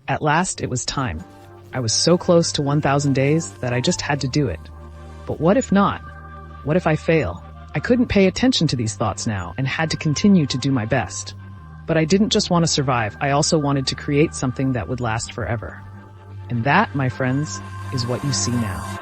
At last, it was time. I was so close to 1,000 days that I just had to do it. But what if not? What if I fail? I couldn't pay attention to these thoughts now and had to continue to do my best. But I didn't just want to survive, I also wanted to create something that would last forever. And that, my friends, is what you see now.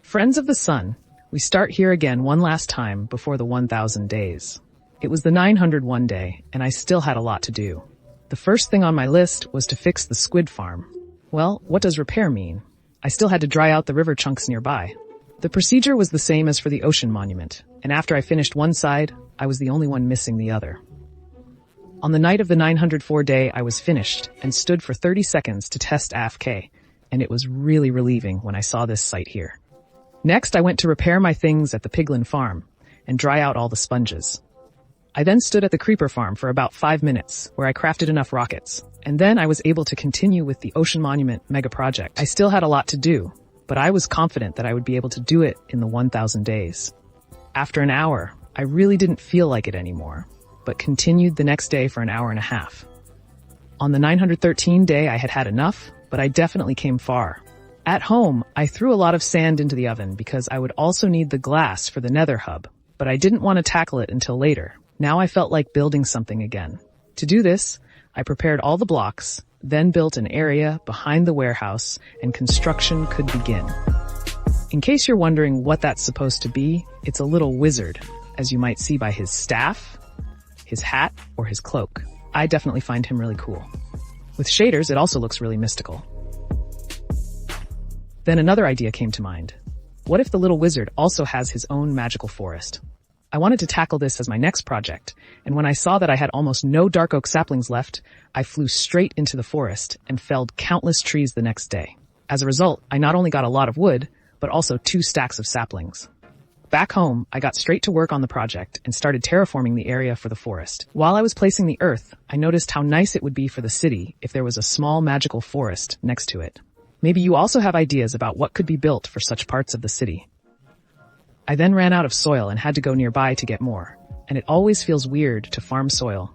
Friends of the Sun, we start here again one last time before the 1,000 days. It was the 901 day, and I still had a lot to do. The first thing on my list was to fix the squid farm. Well, what does repair mean? I still had to dry out the river chunks nearby. The procedure was the same as for the ocean monument, and after I finished one side, I was the only one missing the other. On the night of the 904 day, I was finished and stood for 30 seconds to test AFK, and it was really relieving when I saw this site here. Next, I went to repair my things at the piglin farm and dry out all the sponges. I then stood at the creeper farm for about 5 minutes, where I crafted enough rockets, and then I was able to continue with the Ocean Monument mega project. I still had a lot to do, but I was confident that I would be able to do it in the 1,000 days. After an hour, I really didn't feel like it anymore, but continued the next day for an hour and a half. On the 913 day, I had had enough, but I definitely came far. At home, I threw a lot of sand into the oven because I would also need the glass for the nether hub, but I didn't want to tackle it until later. Now I felt like building something again. To do this, I prepared all the blocks, then built an area behind the warehouse, and construction could begin. In case you're wondering what that's supposed to be, it's a little wizard, as you might see by his staff, his hat, or his cloak. I definitely find him really cool. With shaders, it also looks really mystical. Then another idea came to mind. What if the little wizard also has his own magical forest? I wanted to tackle this as my next project, and when I saw that I had almost no dark oak saplings left, I flew straight into the forest and felled countless trees the next day. As a result, I not only got a lot of wood, but also 2 stacks of saplings. Back home, I got straight to work on the project and started terraforming the area for the forest. While I was placing the earth, I noticed how nice it would be for the city if there was a small magical forest next to it. Maybe you also have ideas about what could be built for such parts of the city. I then ran out of soil and had to go nearby to get more, and it always feels weird to farm soil.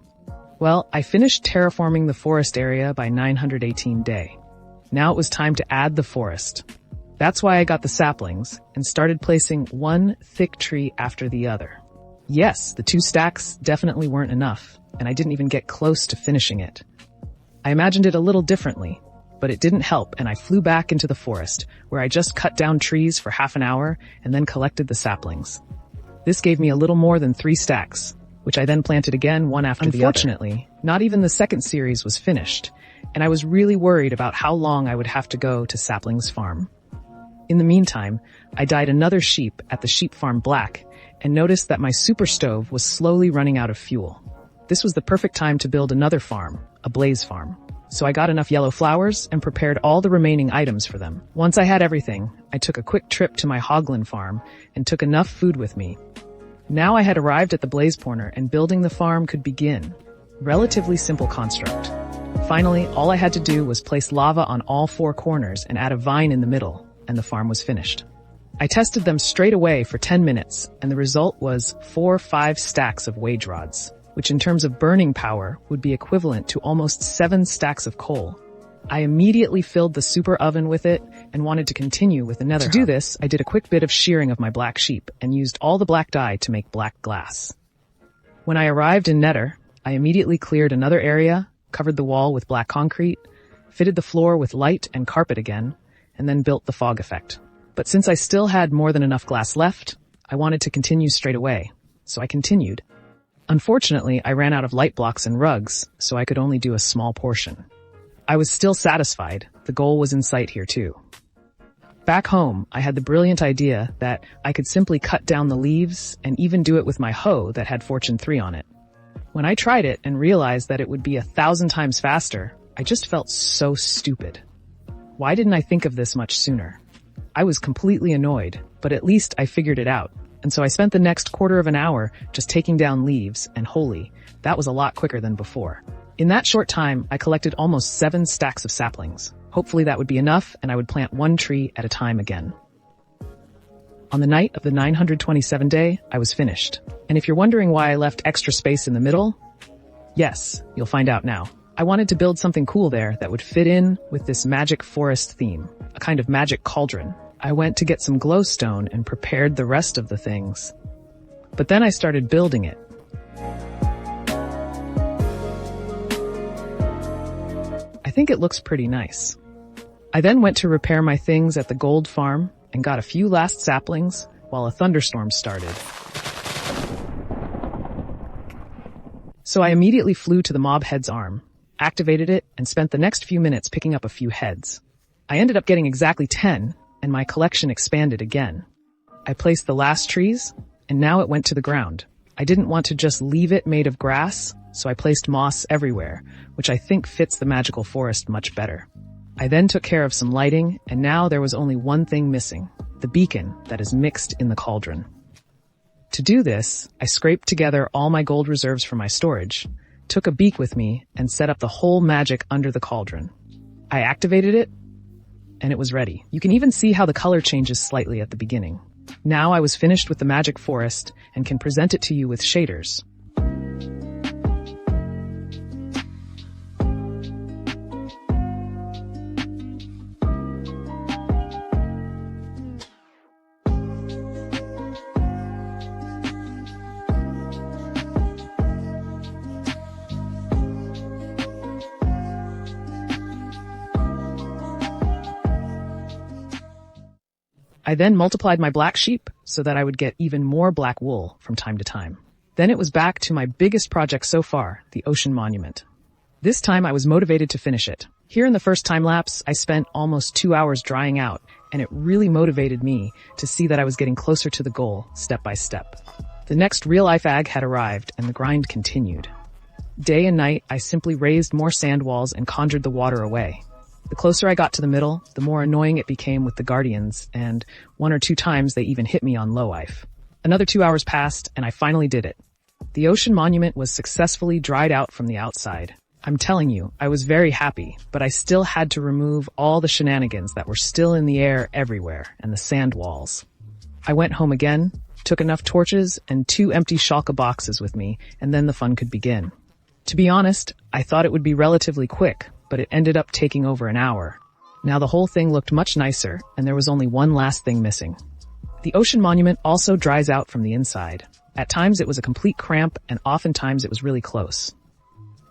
Well, I finished terraforming the forest area by 918 day. Now it was time to add the forest. That's why I got the saplings and started placing one thick tree after the other. Yes, the 2 stacks definitely weren't enough, and I didn't even get close to finishing it. I imagined it a little differently, but it didn't help, and I flew back into the forest, where I just cut down trees for half an hour and then collected the saplings. This gave me a little more than 3 stacks, which I then planted again one after the other. Unfortunately, not even the second series was finished, and I was really worried about how long I would have to go to Saplings Farm. In the meantime, I dyed another sheep at the sheep farm black and noticed that my super stove was slowly running out of fuel. This was the perfect time to build another farm, a blaze farm. So I got enough yellow flowers and prepared all the remaining items for them. Once I had everything, I took a quick trip to my hoglin farm and took enough food with me. Now I had arrived at the blaze corner and building the farm could begin. Relatively simple construct. Finally, all I had to do was place lava on all 4 corners and add a vine in the middle, and the farm was finished. I tested them straight away for 10 minutes, and the result was 4-5 stacks of wage rods, which in terms of burning power would be equivalent to almost 7 stacks of coal. I immediately filled the super oven with it and wanted to continue with the nether hub. To do this, I did a quick bit of shearing of my black sheep and used all the black dye to make black glass. When I arrived in nether, I immediately cleared another area, covered the wall with black concrete, fitted the floor with light and carpet again, and then built the fog effect. But since I still had more than enough glass left, I wanted to continue straight away, so I continued. Unfortunately, I ran out of light blocks and rugs, so I could only do a small portion. I was still satisfied. The goal was in sight here too. Back home, I had the brilliant idea that I could simply cut down the leaves and even do it with my hoe that had Fortune 3 on it. When I tried it and realized that it would be 1,000 times faster, I just felt so stupid. Why didn't I think of this much sooner? I was completely annoyed, but at least I figured it out. And so I spent the next quarter of an hour just taking down leaves, and holy, that was a lot quicker than before. In that short time, I collected almost 7 stacks of saplings. Hopefully that would be enough, and I would plant 1 tree at a time again. On the night of the 927th day, I was finished. And if you're wondering why I left extra space in the middle, yes, you'll find out now. I wanted to build something cool there that would fit in with this magic forest theme, a kind of magic cauldron. I went to get some glowstone and prepared the rest of the things. But then I started building it. I think it looks pretty nice. I then went to repair my things at the gold farm and got a few last saplings while a thunderstorm started. So I immediately flew to the mob head's arm, activated it, and spent the next few minutes picking up a few heads. I ended up getting exactly 10, and my collection expanded again. I placed the last trees, and now it went to the ground. I didn't want to just leave it made of grass, so I placed moss everywhere, which I think fits the magical forest much better. I then took care of some lighting, and now there was only one thing missing, the beacon that is mixed in the cauldron. To do this, I scraped together all my gold reserves from my storage, took a beak with me, and set up the whole magic under the cauldron. I activated it, and it was ready. You can even see how the color changes slightly at the beginning. Now I was finished with the magic forest and can present it to you with shaders. I then multiplied my black sheep so that I would get even more black wool from time to time. Then it was back to my biggest project so far, the ocean monument. This time I was motivated to finish it. Here in the first time lapse, I spent almost 2 hours drying out, and it really motivated me to see that I was getting closer to the goal, step by step. The next real-life ag had arrived, and the grind continued. Day and night, I simply raised more sand walls and conjured the water away. The closer I got to the middle, the more annoying it became with the guardians, and 1 or 2 times they even hit me on low life. Another 2 hours passed, and I finally did it. The ocean monument was successfully dried out from the outside. I'm telling you, I was very happy, but I still had to remove all the shenanigans that were still in the air everywhere, and the sand walls. I went home again, took enough torches and 2 empty shulker boxes with me, and then the fun could begin. To be honest, I thought it would be relatively quick, but it ended up taking over an hour. Now the whole thing looked much nicer, and there was only one last thing missing. The ocean monument also dries out from the inside. At times it was a complete cramp, and oftentimes it was really close.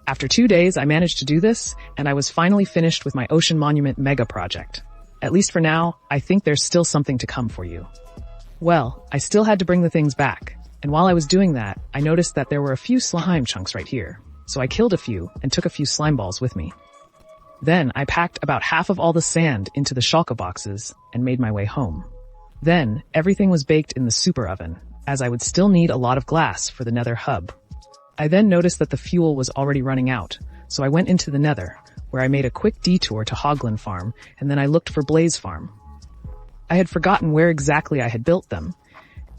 After 2 days, I managed to do this, and I was finally finished with my ocean monument mega project. At least for now, I think there's still something to come for you. Well, I still had to bring the things back, and while I was doing that, I noticed that there were a few slime chunks right here. So I killed a few and took a few slime balls with me. Then I packed about half of all the sand into the shulker boxes and made my way home. Then everything was baked in the super oven, as I would still need a lot of glass for the nether hub. I then noticed that the fuel was already running out, so I went into the nether, where I made a quick detour to Hoglin Farm, and then I looked for Blaze Farm. I had forgotten where exactly I had built them,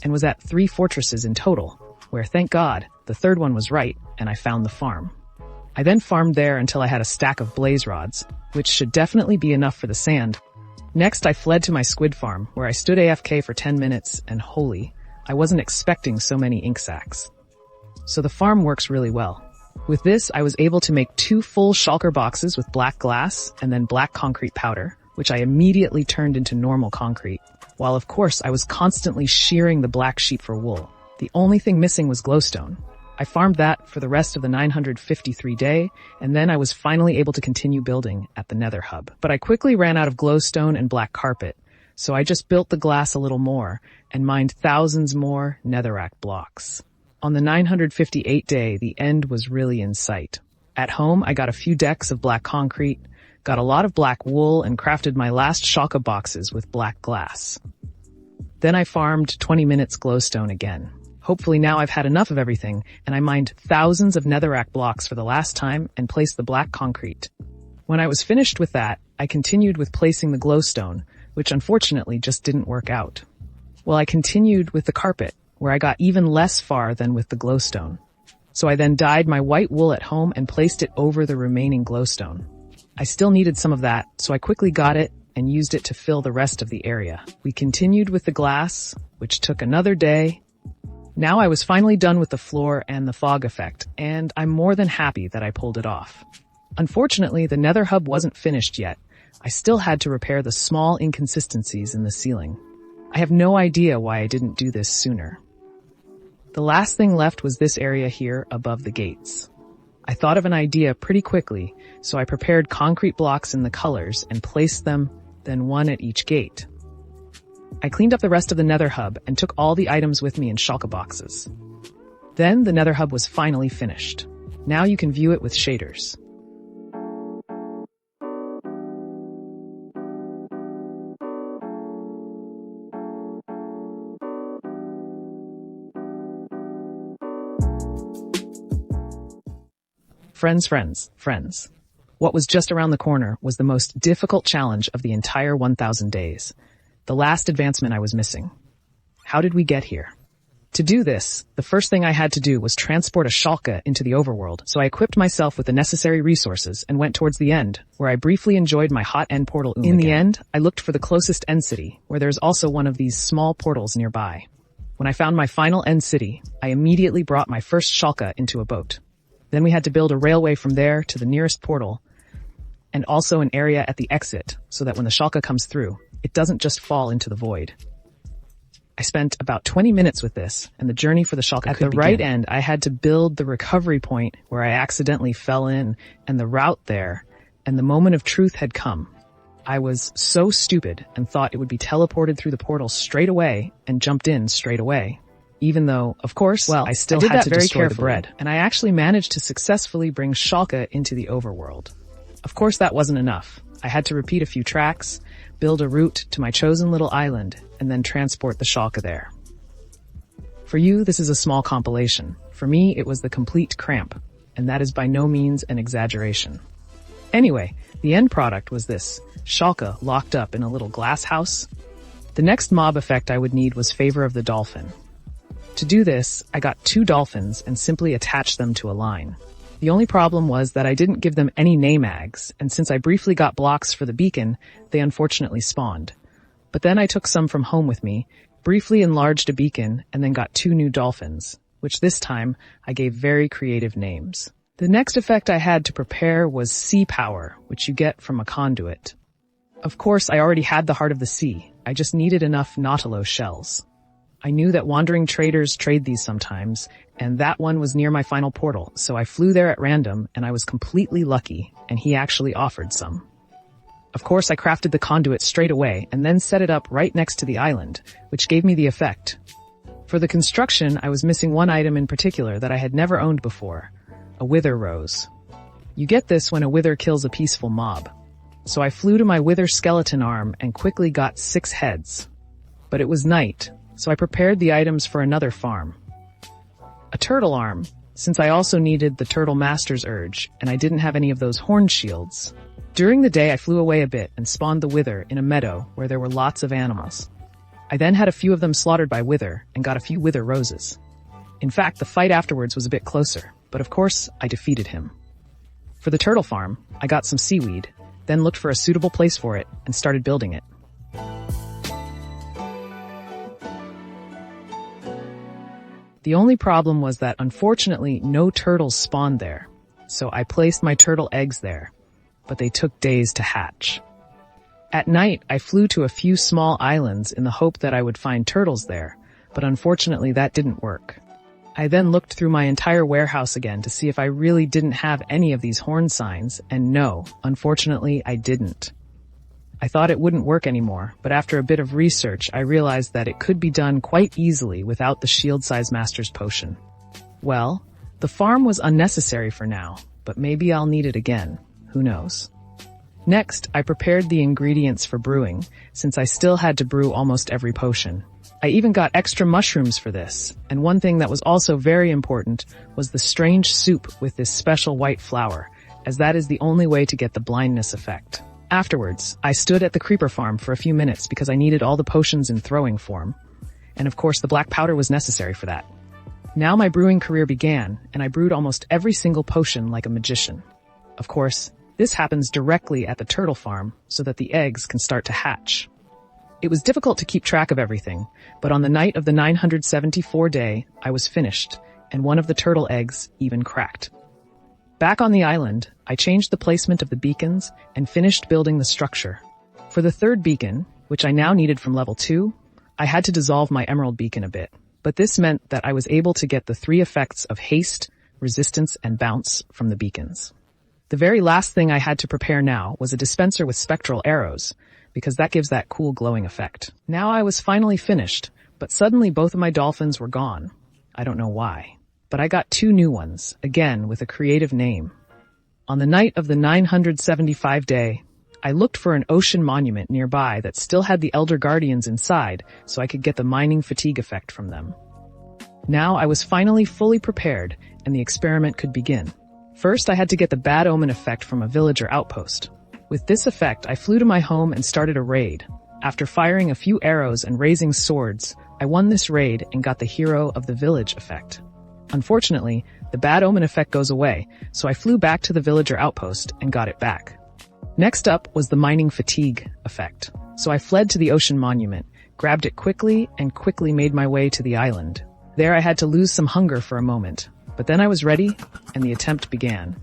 and was at 3 fortresses in total, where, thank God, the third one was right, and I found the farm. I then farmed there until I had a stack of blaze rods, which should definitely be enough for the sand. Next, I fled to my squid farm, where I stood AFK for 10 minutes, and holy, I wasn't expecting so many ink sacs. So the farm works really well. With this, I was able to make 2 full shulker boxes with black glass and then black concrete powder, which I immediately turned into normal concrete, while of course I was constantly shearing the black sheep for wool. The only thing missing was glowstone. I farmed that for the rest of the 953 day, and then I was finally able to continue building at the nether hub. But I quickly ran out of glowstone and black carpet, so I just built the glass a little more and mined thousands more netherrack blocks. On the 958 day, the end was really in sight. At home, I got a few decks of black concrete, got a lot of black wool, and crafted my last shulker boxes with black glass. Then I farmed 20 minutes glowstone again. Hopefully now I've had enough of everything, and I mined thousands of netherrack blocks for the last time and placed the black concrete. When I was finished with that, I continued with placing the glowstone, which unfortunately just didn't work out. Well, I continued with the carpet, where I got even less far than with the glowstone. So I then dyed my white wool at home and placed it over the remaining glowstone. I still needed some of that, so I quickly got it and used it to fill the rest of the area. We continued with the glass, which took another day. Now I was finally done with the floor and the fog effect, and I'm more than happy that I pulled it off. Unfortunately, the nether hub wasn't finished yet. I still had to repair the small inconsistencies in the ceiling. I have no idea why I didn't do this sooner. The last thing left was this area here above the gates. I thought of an idea pretty quickly, so I prepared concrete blocks in the colors and placed them, then one at each gate. I cleaned up the rest of the nether hub and took all the items with me in shulker boxes. Then the nether hub was finally finished. Now you can view it with shaders. Friends. What was just around the corner was the most difficult challenge of the entire 1,000 days. The last advancement I was missing. How did we get here? To do this, the first thing I had to do was transport a shulker into the overworld, so I equipped myself with the necessary resources and went towards the end, where I briefly enjoyed my hot end portal. In the end, I looked for the closest end city, where there's also one of these small portals nearby. When I found my final end city, I immediately brought my first shulker into a boat. Then we had to build a railway from there to the nearest portal, and also an area at the exit, so that when the shulker comes through, it doesn't just fall into the void. I spent about 20 minutes with this, and the journey for the shulker could begin. At the right end, I had to build the recovery point where I accidentally fell in, and the route there, and the moment of truth had come. I was so stupid and thought it would be teleported through the portal straight away and jumped in straight away. Even though, of course, I still had to destroy the bread, and I actually managed to successfully bring shulker into the overworld. Of course, that wasn't enough. I had to repeat a few tracks, build a route to my chosen little island, and then transport the shulker there. For you, this is a small compilation. For me, it was the complete cramp, and that is by no means an exaggeration. Anyway, the end product was this, shulker locked up in a little glass house. The next mob effect I would need was Favor of the Dolphin. To do this, I got 2 dolphins and simply attached them to a line. The only problem was that I didn't give them any name tags, and since I briefly got blocks for the beacon, they unfortunately spawned. But then I took some from home with me, briefly enlarged a beacon, and then got 2 new dolphins, which this time I gave very creative names. The next effect I had to prepare was sea power, which you get from a conduit. Of course, I already had the Heart of the Sea. I just needed enough Nautilus shells. I knew that wandering traders trade these sometimes, and that one was near my final portal, so I flew there at random, and I was completely lucky, and he actually offered some. Of course, I crafted the conduit straight away, and then set it up right next to the island, which gave me the effect. For the construction, I was missing one item in particular that I had never owned before, a wither rose. You get this when a wither kills a peaceful mob. So I flew to my wither skeleton arm and quickly got 6 heads. But it was night, so I prepared the items for another farm. A turtle arm, since I also needed the turtle master's urge, and I didn't have any of those horn shields. During the day I flew away a bit and spawned the wither in a meadow where there were lots of animals. I then had a few of them slaughtered by wither and got a few wither roses. In fact, the fight afterwards was a bit closer, but of course I defeated him. For the turtle farm, I got some seaweed, then looked for a suitable place for it and started building it. The only problem was that unfortunately no turtles spawned there, so I placed my turtle eggs there, but they took days to hatch. At night, I flew to a few small islands in the hope that I would find turtles there, but unfortunately that didn't work. I then looked through my entire warehouse again to see if I really didn't have any of these horn signs, and no, unfortunately I didn't. I thought it wouldn't work anymore, but after a bit of research, I realized that it could be done quite easily without the shield-size master's potion. Well, the farm was unnecessary for now, but maybe I'll need it again. Who knows? Next, I prepared the ingredients for brewing, since I still had to brew almost every potion. I even got extra mushrooms for this, and one thing that was also very important was the strange soup with this special white flour, as that is the only way to get the blindness effect. Afterwards, I stood at the creeper farm for a few minutes because I needed all the potions in throwing form. And of course the black powder was necessary for that. Now my brewing career began, and I brewed almost every single potion like a magician. Of course, This happens directly at the turtle farm so that the eggs can start to hatch. It was difficult to keep track of everything, but on the night of the 974 day, I was finished, and one of the turtle eggs even cracked. Back on the island, I changed the placement of the beacons and finished building the structure. For the third beacon, which I now needed from level 2, I had to dissolve my emerald beacon a bit, but this meant that I was able to get the 3 effects of haste, resistance, and bounce from the beacons. The very last thing I had to prepare now was a dispenser with spectral arrows, because that gives that cool glowing effect. Now I was finally finished, but suddenly both of my dolphins were gone. I don't know why. But I got 2 new ones, again with a creative name. On the night of the 975 day, I looked for an ocean monument nearby that still had the Elder Guardians inside so I could get the mining fatigue effect from them. Now I was finally fully prepared and the experiment could begin. First, I had to get the bad omen effect from a villager outpost. With this effect, I flew to my home and started a raid. After firing a few arrows and raising swords, I won this raid and got the hero of the village effect. Unfortunately, the bad omen effect goes away, so I flew back to the villager outpost and got it back. Next up was the mining fatigue effect. So I fled to the ocean monument, grabbed it quickly, and quickly made my way to the island. There I had to lose some hunger for a moment, but then I was ready, and the attempt began.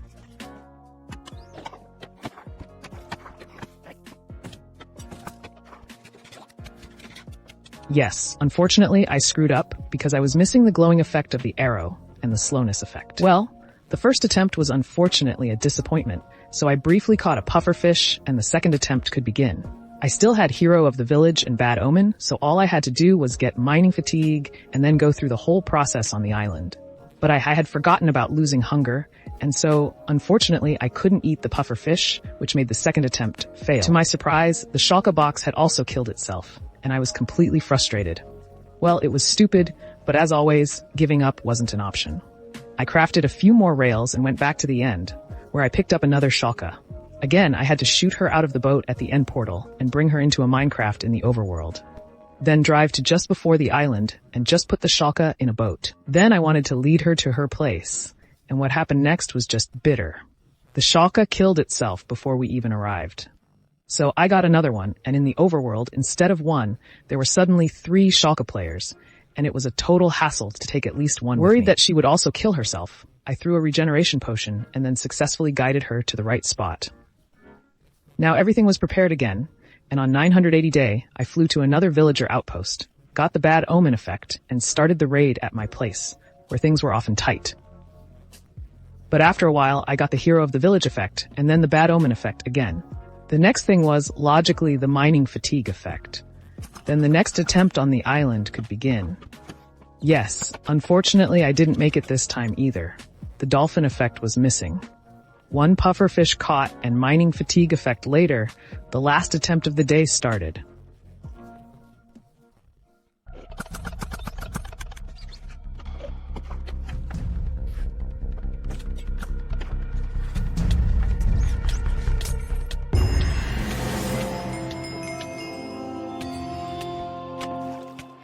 Yes, unfortunately I screwed up because I was missing the glowing effect of the arrow and the slowness effect. Well, the first attempt was unfortunately a disappointment, so I briefly caught a pufferfish and the second attempt could begin. I still had hero of the village and bad omen, so all I had to do was get mining fatigue and then go through the whole process on the island. But I had forgotten about losing hunger, and so, unfortunately, I couldn't eat the pufferfish, which made the second attempt fail. To my surprise, the shulker box had also killed itself, and I was completely frustrated. Well, it was stupid, but as always, giving up wasn't an option. I crafted a few more rails and went back to the end, where I picked up another shulker. Again, I had to shoot her out of the boat at the end portal and bring her into a Minecraft in the overworld. Then drive to just before the island and just put the shulker in a boat. Then I wanted to lead her to her place, and what happened next was just bitter. The shulker killed itself before we even arrived. So I got another one, and in the overworld, instead of 1, there were suddenly 3 shulker players, and it was a total hassle to take at least one. Worried that she would also kill herself, I threw a regeneration potion and then successfully guided her to the right spot. Now everything was prepared again, and on 980 day, I flew to another villager outpost, got the bad omen effect, and started the raid at my place, where things were often tight. But after a while, I got the hero of the village effect, and then the bad omen effect again. The next thing was, logically, the mining fatigue effect. Then the next attempt on the island could begin. Yes, unfortunately I didn't make it this time either. The dolphin effect was missing. 1 pufferfish caught and mining fatigue effect later, the last attempt of the day started.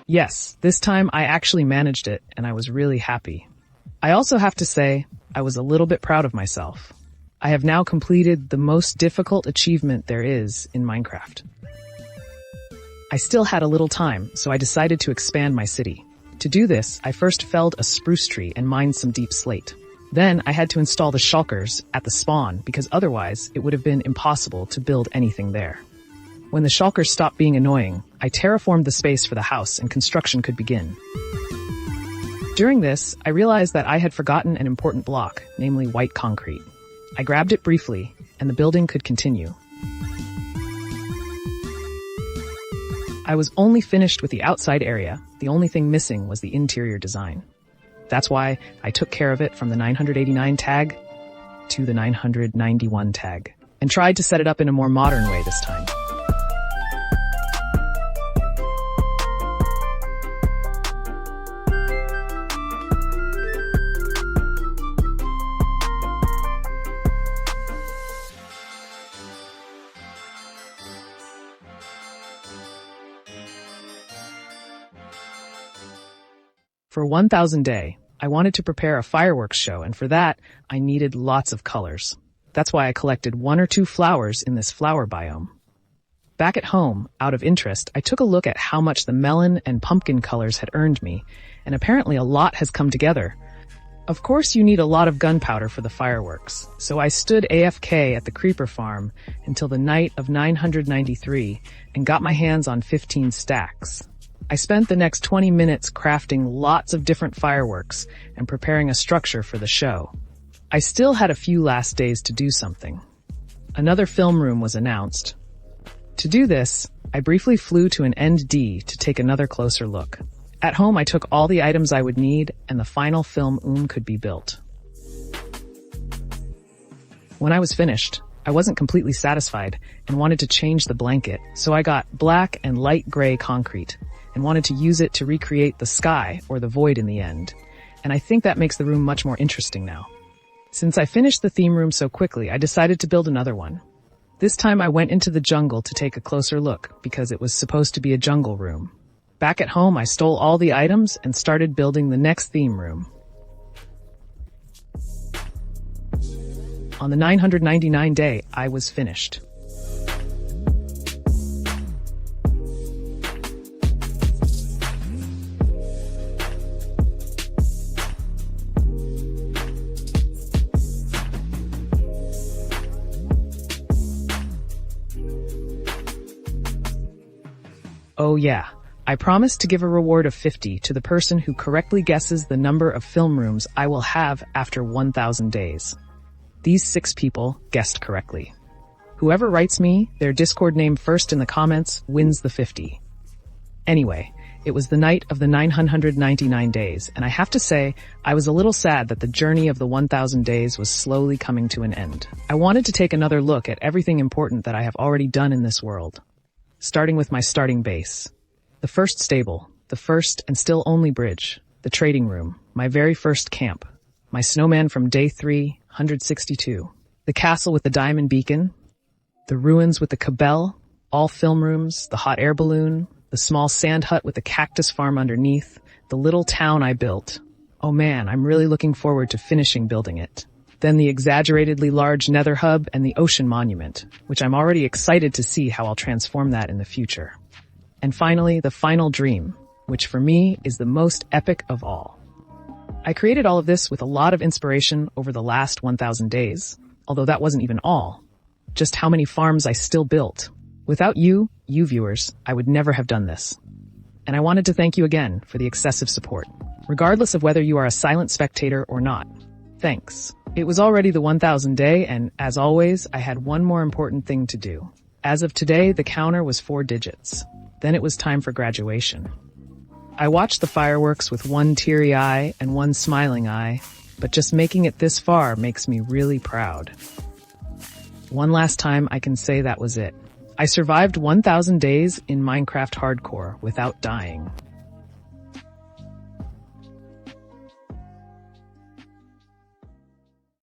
Yes, this time I actually managed it and I was really happy. I also have to say, I was a little bit proud of myself. I have now completed the most difficult achievement there is in Minecraft. I still had a little time, so I decided to expand my city. To do this, I first felled a spruce tree and mined some deep slate. Then I had to install the shulkers at the spawn because otherwise it would have been impossible to build anything there. When the shulkers stopped being annoying, I terraformed the space for the house and construction could begin. During this, I realized that I had forgotten an important block, namely white concrete. I grabbed it briefly, and the building could continue. I was only finished with the outside area. The only thing missing was the interior design. That's why I took care of it from the 989 tag to the 991 tag, and tried to set it up in a more modern way this time. For 1000 day, I wanted to prepare a fireworks show, and for that, I needed lots of colors. That's why I collected 1 or 2 flowers in this flower biome. Back at home, out of interest, I took a look at how much the melon and pumpkin colors had earned me, and apparently a lot has come together. Of course, you need a lot of gunpowder for the fireworks, so I stood AFK at the creeper farm until the night of 993 and got my hands on 15 stacks. I spent the next 20 minutes crafting lots of different fireworks and preparing a structure for the show. I still had a few last days to do something. Another film room was announced. To do this, I briefly flew to an ND to take another closer look. At home, I took all the items I would need, and the final film could be built. When I was finished, I wasn't completely satisfied and wanted to change the blanket, so I got black and light gray concrete and wanted to use it to recreate the sky or the void in the end. And I think that makes the room much more interesting now. Since I finished the theme room so quickly, I decided to build another one. This time I went into the jungle to take a closer look because it was supposed to be a jungle room. Back at home, I stole all the items and started building the next theme room. On the 999 day, I was finished. Oh yeah, I promised to give a reward of 50 to the person who correctly guesses the number of film rooms I will have after 1,000 days. These 6 people guessed correctly. Whoever writes me their Discord name first in the comments wins the 50. Anyway, it was the night of the 999 days, and I have to say, I was a little sad that the journey of the 1,000 days was slowly coming to an end. I wanted to take another look at everything important that I have already done in this world. Starting with my starting base. The first stable, the first and still only bridge, the trading room, my very first camp, my snowman from day 362, the castle with the diamond beacon, the ruins with the cabell, all film rooms, the hot air balloon, the small sand hut with the cactus farm underneath, the little town I built. Oh man, I'm really looking forward to finishing building it. Then the exaggeratedly large nether hub and the ocean monument, which I'm already excited to see how I'll transform that in the future. And finally, the final dream, which for me is the most epic of all. I created all of this with a lot of inspiration over the last 1,000 days, although that wasn't even all. Just how many farms I still built. Without you viewers, I would never have done this. And I wanted to thank you again for the excessive support, regardless of whether you are a silent spectator or not. Thanks. It was already the 1,000 day, and as always, I had one more important thing to do. As of today, the counter was 4 digits. Then it was time for graduation. I watched the fireworks with one teary eye and one smiling eye, but just making it this far makes me really proud. One last time I can say that was it. I survived 1,000 days in Minecraft Hardcore without dying.